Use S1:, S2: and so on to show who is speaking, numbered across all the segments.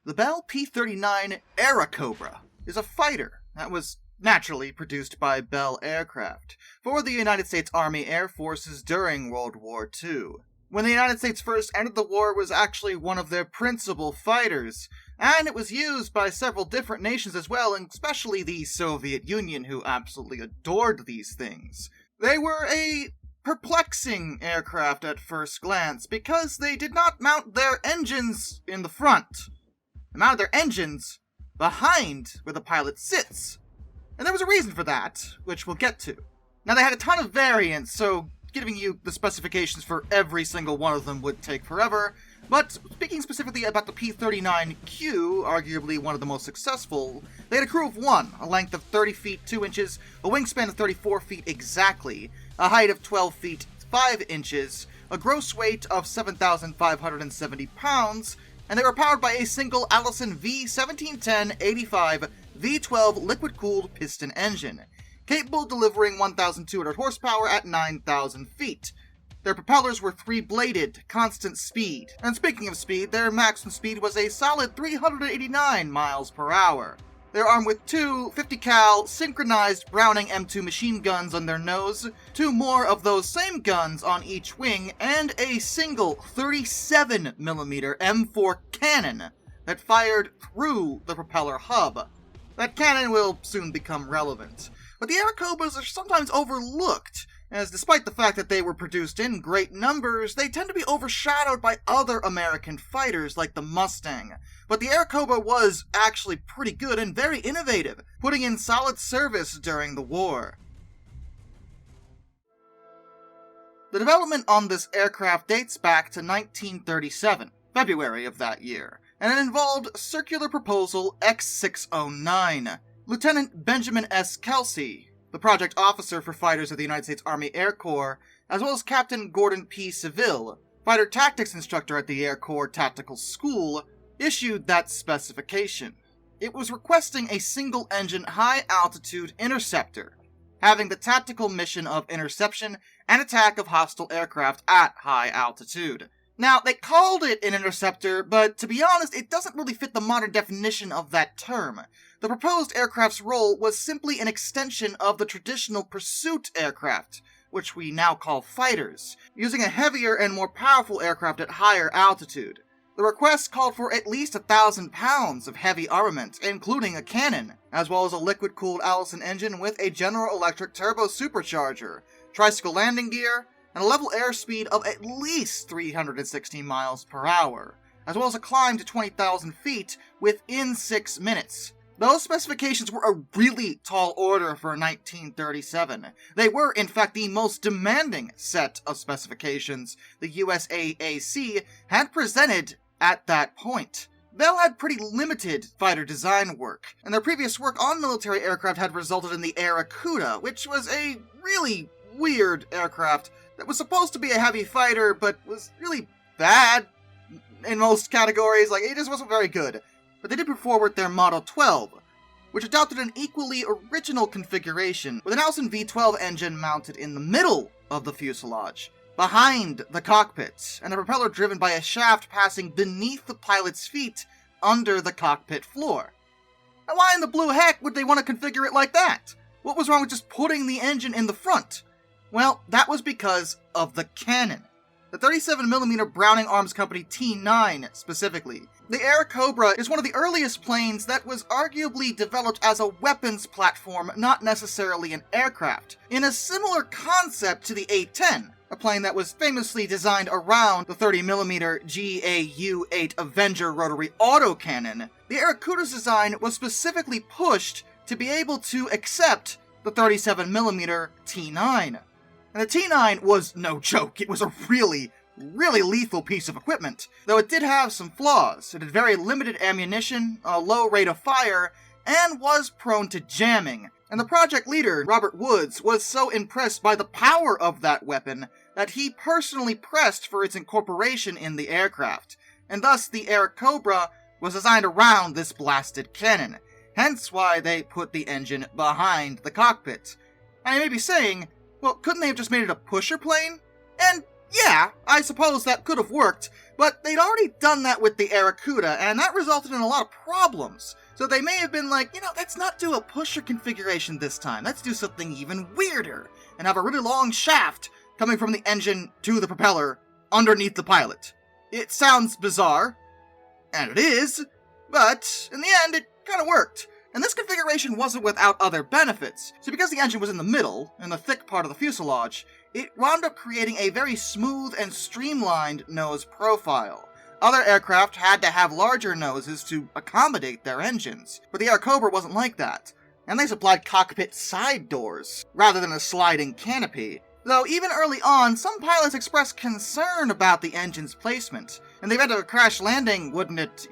S1: The Bell P-39 Airacobra is a fighter that was naturally produced by Bell Aircraft for the United States Army Air Forces during World War II. When the United States first entered the war, it was actually one of their principal fighters, and it was used by several different nations as well, and especially the Soviet Union, who absolutely adored these things. They were a perplexing aircraft at first glance because they did not mount their engines in the front. They mounted their engines behind where the pilot sits. And there was a reason for that, which we'll get to. Now, they had a ton of variants, so giving you the specifications for every single one of them would take forever. But speaking specifically about the P-39Q, arguably one of the most successful, they had a crew of one, a length of 30 feet 2 inches, a wingspan of 34 feet exactly, a height of 12 feet 5 inches, a gross weight of 7,570 pounds, and they were powered by a single Allison V1710-85 V12 liquid-cooled piston engine, capable of delivering 1,200 horsepower at 9,000 feet. Their propellers were 3-bladed, constant speed, and speaking of speed, their maximum speed was a solid 389 miles per hour. They're armed with two 50 cal synchronized Browning M2 machine guns on their nose, two more of those same guns on each wing, and a single 37mm M4 cannon that fired through the propeller hub. That cannon will soon become relevant. But the Airacobras are sometimes overlooked, as despite the fact that they were produced in great numbers, they tend to be overshadowed by other American fighters like the Mustang. But the Airacobra was actually pretty good and very innovative, putting in solid service during the war. The development on this aircraft dates back to 1937, February of that year, and it involved Circular Proposal X609. Lieutenant Benjamin S. Kelsey, the project officer for fighters of the United States Army Air Corps, as well as Captain Gordon P. Seville, fighter tactics instructor at the Air Corps Tactical School, issued that specification. It was requesting a single-engine high-altitude interceptor, having the tactical mission of interception and attack of hostile aircraft at high altitude. Now, they called it an interceptor, but to be honest, it doesn't really fit the modern definition of that term. The proposed aircraft's role was simply an extension of the traditional pursuit aircraft, which we now call fighters, using a heavier and more powerful aircraft at higher altitude. The request called for at least 1,000 pounds of heavy armament, including a cannon, as well as a liquid-cooled Allison engine with a General Electric turbo supercharger, tricycle landing gear, and a level airspeed of at least 360 miles per hour, as well as a climb to 20,000 feet within 6 minutes. Those specifications were a really tall order for 1937. They were, in fact, the most demanding set of specifications the USAAC had presented at that point. Bell had pretty limited fighter design work, and their previous work on military aircraft had resulted in the Airacobra, which was a really weird aircraft that was supposed to be a heavy fighter, but was really bad in most categories. Like, it just wasn't very good. But they did put forward their Model 12, which adopted an equally original configuration, with an Allison V12 engine mounted in the middle of the fuselage, behind the cockpit, and a propeller driven by a shaft passing beneath the pilot's feet under the cockpit floor. Now, why in the blue heck would they want to configure it like that? What was wrong with just putting the engine in the front? Well, that was because of the cannon. The 37mm Browning Arms Company T9, specifically. The Airacobra is one of the earliest planes that was arguably developed as a weapons platform, not necessarily an aircraft, in a similar concept to the A-10, a plane that was famously designed around the 30mm GAU-8 Avenger rotary autocannon. The Airacobra's design was specifically pushed to be able to accept the 37mm T9. And the T9 was no joke. It was a really lethal piece of equipment. Though it did have some flaws. It had very limited ammunition, a low rate of fire, and was prone to jamming. And the project leader, Robert Woods, was so impressed by the power of that weapon that he personally pressed for its incorporation in the aircraft. And thus the Airacobra was designed around this blasted cannon. Hence why they put the engine behind the cockpit. And you may be saying, well, couldn't they have just made it a pusher plane? And Yeah, I suppose that could have worked, but they'd already done that with the Airacobra, and that resulted in a lot of problems. So they may have been like, let's not do a pusher configuration this time, let's do something even weirder, and have a really long shaft coming from the engine to the propeller underneath the pilot. It sounds bizarre, and it is, but in the end it kind of worked. And this configuration wasn't without other benefits. So because the engine was in the middle, in the thick part of the fuselage, it wound up creating a very smooth and streamlined nose profile. Other aircraft had to have larger noses to accommodate their engines, but the Airacobra wasn't like that, and they supplied cockpit side doors, rather than a sliding canopy. Though even early on, some pilots expressed concern about the engine's placement, and they had a crash landing, wouldn't it,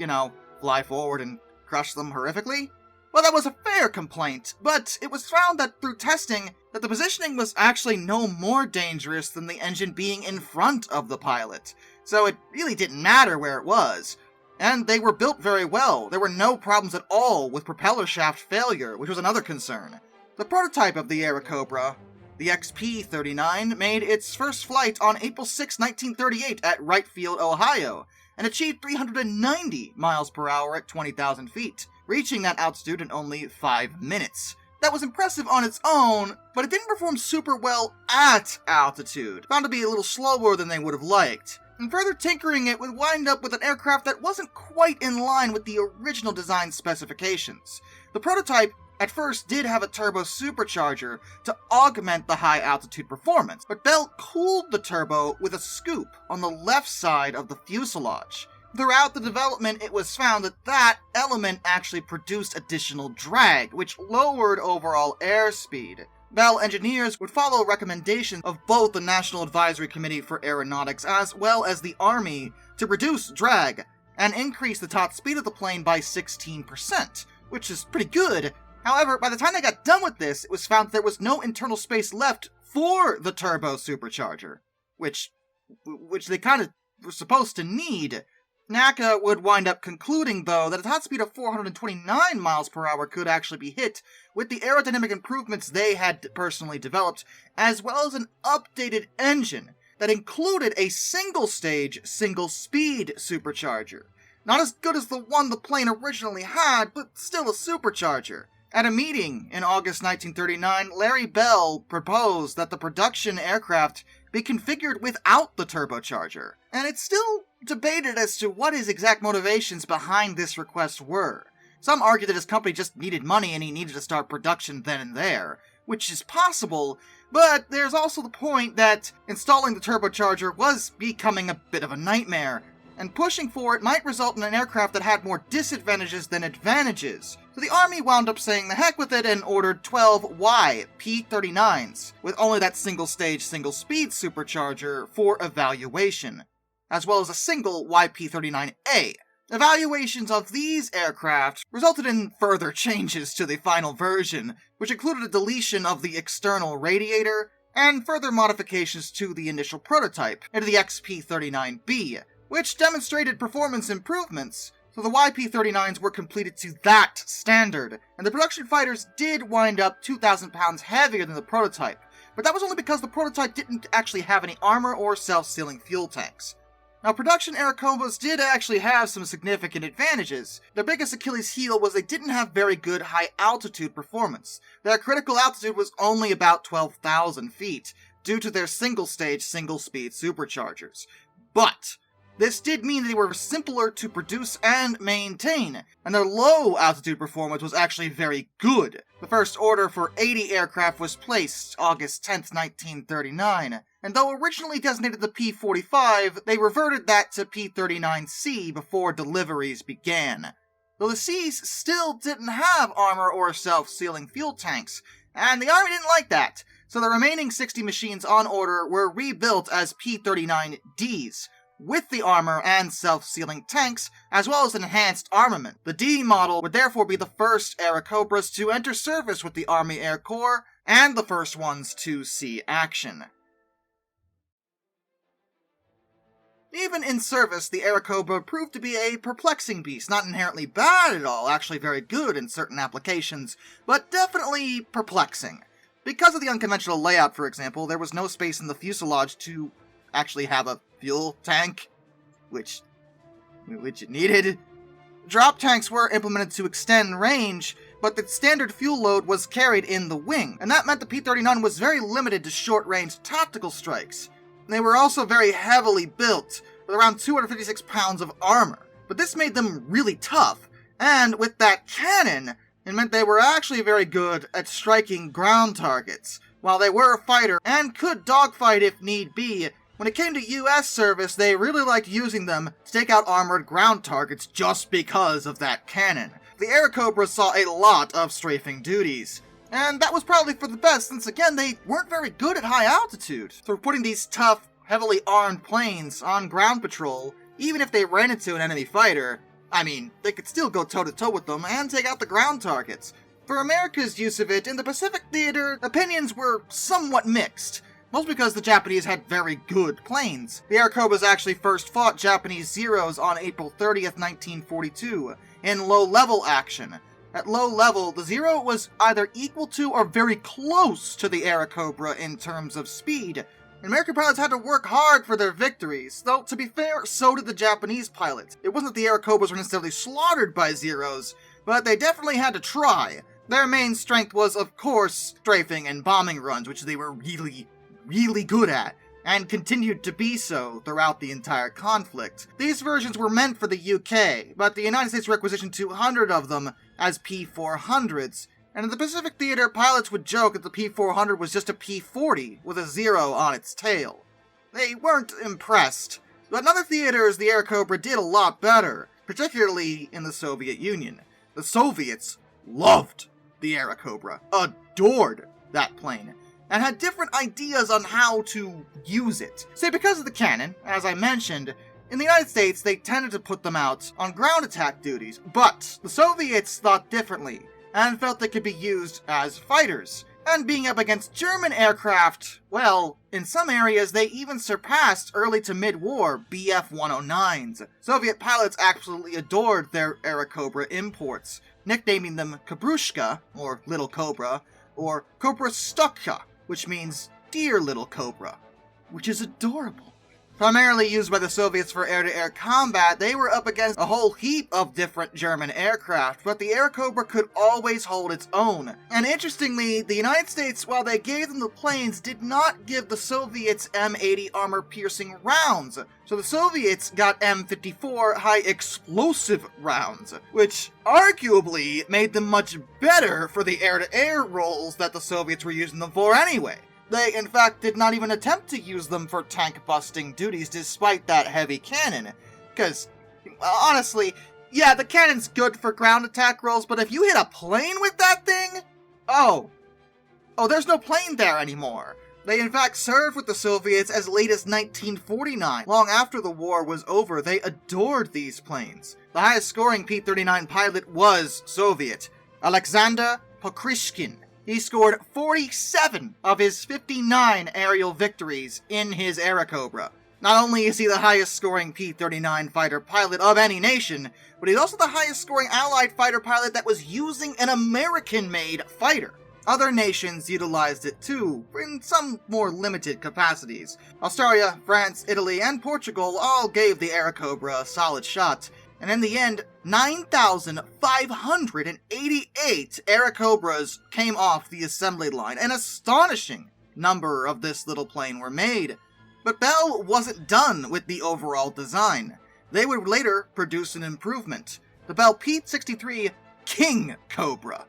S1: fly forward and crush them horrifically? Well, that was a fair complaint, but it was found that through testing, that the positioning was actually no more dangerous than the engine being in front of the pilot, so it really didn't matter where it was. And they were built very well. There were no problems at all with propeller shaft failure, which was another concern. The prototype of the Airacobra, the P-39, made its first flight on April 6, 1938 at Wright Field, Ohio, and achieved 390 miles per hour at 20,000 feet. Reaching that altitude in only 5 minutes. That was impressive on its own, but it didn't perform super well at altitude, found to be a little slower than they would have liked. And further tinkering it would wind up with an aircraft that wasn't quite in line with the original design specifications. The prototype at first did have a turbo supercharger to augment the high altitude performance, but Bell cooled the turbo with a scoop on the left side of the fuselage. Throughout the development, it was found that that element actually produced additional drag, which lowered overall airspeed. Bell engineers would follow recommendations of both the National Advisory Committee for Aeronautics as well as the Army to reduce drag and increase the top speed of the plane by 16%, which is pretty good. However, by the time they got done with this, it was found that there was no internal space left for the turbo supercharger, which they kind of were supposed to need. NACA would wind up concluding, though, that a top speed of 429 miles per hour could actually be hit with the aerodynamic improvements they had personally developed, as well as an updated engine that included a single-stage, single-speed supercharger. Not as good as the one the plane originally had, but still a supercharger. At a meeting in August 1939, Larry Bell proposed that the production aircraft be configured without the turbocharger, and it's still debated as to what his exact motivations behind this request were. Some argue that his company just needed money and he needed to start production then and there, which is possible, but there's also the point that installing the turbocharger was becoming a bit of a nightmare, and pushing for it might result in an aircraft that had more disadvantages than advantages. So the Army wound up saying the heck with it and ordered 12 P-39s, with only that single-stage, single-speed supercharger for evaluation, as well as a single P-39A. Evaluations of these aircraft resulted in further changes to the final version, which included a deletion of the external radiator and further modifications to the initial prototype into the XP-39B, which demonstrated performance improvements, so the YP-39s were completed to that standard, and the production fighters did wind up 2,000 pounds heavier than the prototype, but that was only because the prototype didn't actually have any armor or self-sealing fuel tanks. Now, production Airacobras did actually have some significant advantages. Their biggest Achilles heel was they didn't have very good high-altitude performance. Their critical altitude was only about 12,000 feet, due to their single-stage, single-speed superchargers. But this did mean they were simpler to produce and maintain, and their low-altitude performance was actually very good. The first order for 80 aircraft was placed August 10, 1939, and though originally designated the P-45, they reverted that to P-39C before deliveries began. Though the Cs still didn't have armor or self-sealing fuel tanks, and the Army didn't like that, so the remaining 60 machines on order were rebuilt as P-39Ds, with the armor and self-sealing tanks, as well as enhanced armament. The D model would therefore be the first Airacobras to enter service with the Army Air Corps, and the first ones to see action. Even in service, the Airacobra proved to be a perplexing beast, not inherently bad at all, actually very good in certain applications, but definitely perplexing. Because of the unconventional layout, for example, there was no space in the fuselage to actually have a fuel tank, which it needed. Drop tanks were implemented to extend range, but the standard fuel load was carried in the wing, and that meant the P-39 was very limited to short-range tactical strikes. They were also very heavily built, with around 256 pounds of armor, but this made them really tough, and with that cannon, it meant they were actually very good at striking ground targets. While they were a fighter and could dogfight if need be, when it came to US service, they really liked using them to take out armored ground targets just because of that cannon. The Airacobras saw a lot of strafing duties, and that was probably for the best since, again, they weren't very good at high altitude. So putting these tough, heavily armed planes on ground patrol, even if they ran into an enemy fighter, I mean, they could still go toe-to-toe with them and take out the ground targets. For America's use of it, in the Pacific theater, opinions were somewhat mixed. Mostly because the Japanese had very good planes. The Airacobras actually first fought Japanese Zeros on April 30th, 1942, in low-level action. At low level, the Zero was either equal to or very close to the Airacobra in terms of speed. American pilots had to work hard for their victories, though to be fair, so did the Japanese pilots. It wasn't that the Airacobras were necessarily slaughtered by Zeros, but they definitely had to try. Their main strength was, of course, strafing and bombing runs, which they were really good at, and continued to be so throughout the entire conflict. These versions were meant for the UK, but the United States requisitioned 200 of them as P-400s, and in the Pacific theater, pilots would joke that the P-400 was just a P-40 with a zero on its tail. They weren't impressed, but in other theaters, the Airacobra did a lot better, particularly in the Soviet Union. The Soviets loved the Airacobra, adored that plane, and had different ideas on how to use it. Say, because of the cannon, as I mentioned, in the United States they tended to put them out on ground attack duties, but the Soviets thought differently, and felt they could be used as fighters. And being up against German aircraft, well, in some areas they even surpassed early to mid-war Bf-109s. Soviet pilots absolutely adored their Airacobra imports, nicknaming them Kobrushka, or Little Cobra, or Kobrastokha, which means Dear Little Cobra, which is adorable. Primarily used by the Soviets for air-to-air combat, they were up against a whole heap of different German aircraft, but the Airacobra could always hold its own. And interestingly, the United States, while they gave them the planes, did not give the Soviets M80 armor-piercing rounds. So the Soviets got M54 high-explosive rounds, which arguably made them much better for the air-to-air roles that the Soviets were using them for anyway. They, in fact, did not even attempt to use them for tank-busting duties despite that heavy cannon. Because, honestly, yeah, the cannon's good for ground attack roles, but if you hit a plane with that thing, oh, there's no plane there anymore. They, in fact, served with the Soviets as late as 1949. Long after the war was over, they adored these planes. The highest-scoring P-39 pilot was Soviet, Alexander Pokrishkin. He scored 47 of his 59 aerial victories in his Airacobra. Not only is he the highest-scoring P-39 fighter pilot of any nation, but he's also the highest-scoring Allied fighter pilot that was using an American-made fighter. Other nations utilized it too, in some more limited capacities. Australia, France, Italy, and Portugal all gave the Airacobra a solid shot, and in the end, 9,588 Airacobras came off the assembly line. An astonishing number of this little plane were made. But Bell wasn't done with the overall design. They would later produce an improvement, the Bell P-63 Kingcobra.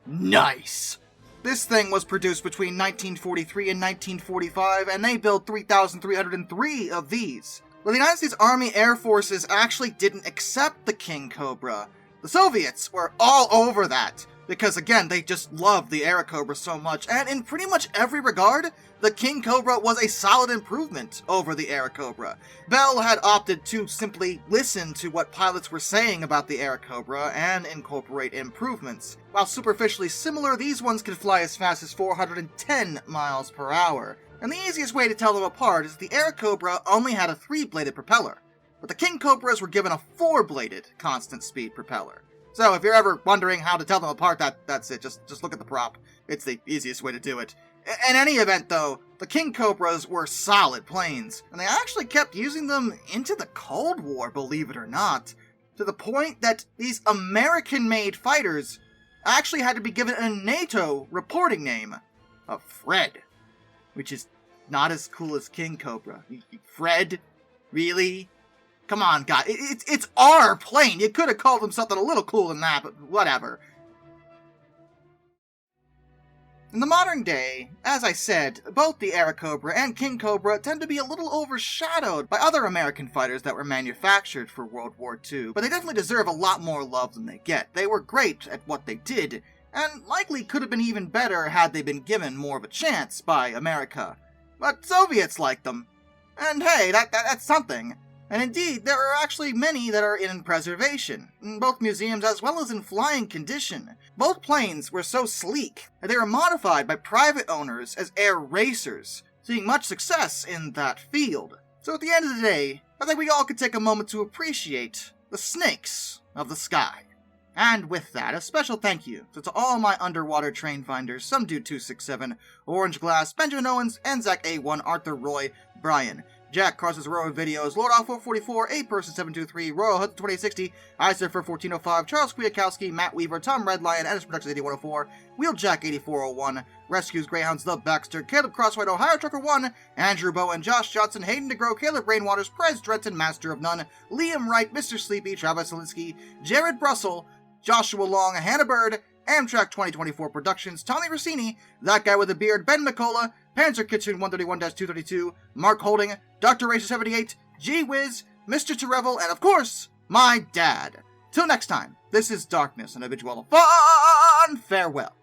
S1: Nice! This thing was produced between 1943 and 1945, and they built 3,303 of these. Well, the United States Army Air Forces actually didn't accept the Kingcobra. The Soviets were all over that, because again, they just loved the Airacobra so much, and in pretty much every regard, the Kingcobra was a solid improvement over the Airacobra. Bell had opted to simply listen to what pilots were saying about the Airacobra and incorporate improvements. While superficially similar, these ones could fly as fast as 410 miles per hour. And the easiest way to tell them apart is the Airacobra only had a 3-bladed propeller, but the Kingcobras were given a 4-bladed constant-speed propeller. So if you're ever wondering how to tell them apart, that's it. Just look at the prop. It's the easiest way to do it. In any event, though, the Kingcobras were solid planes, and they actually kept using them into the Cold War, believe it or not, to the point that these American-made fighters actually had to be given a NATO reporting name of Fred, which is not as cool as Kingcobra. Fred? Really? Come on, guys. It's our plane. You could have called them something a little cooler than that, but whatever. In the modern day, as I said, both the Airacobra and Kingcobra tend to be a little overshadowed by other American fighters that were manufactured for World War II, but they definitely deserve a lot more love than they get. They were great at what they did, and likely could have been even better had they been given more of a chance by America. But Soviets liked them. And hey, that's something. And indeed, there are actually many that are in preservation, in both museums as well as in flying condition. Both planes were so sleek that they were modified by private owners as air racers, seeing much success in that field. So at the end of the day, I think we all could take a moment to appreciate the snakes of the sky. And with that, a special thank you to all my underwater train finders, Some Dude 267, Orange Glass, Benjamin Owens, and Zach A1, Arthur Roy, Brian, Jack Crosses Royal Videos, Lord Off 444, A Person 723, Royal Hood 2060, I Surfer 1405, Charles Kwiatkowski, Matt Weaver, Tom Redlion, Ennis Productions 8104, Wheeljack 8401, Rescues Greyhounds, The Baxter, Caleb Crosswhite, Ohio Trucker 1, Andrew Bowen, Josh Johnson, Hayden DeGrow, Caleb Rainwaters, Prez Drenton, Master of None, Liam Wright, Mr. Sleepy, Travis Zelinsky, Jared Brussel, Joshua Long, Hannah Bird, Amtrak 2024 Productions, Tommy Rossini, That Guy with a Beard, Ben McCullough, Panzer Kitchen 131-232, Mark Holding, Dr. Racer 78, G Wiz, Mr. Terevel, and of course, my dad. Till next time, this is Darkness and a Visual Fun. Farewell.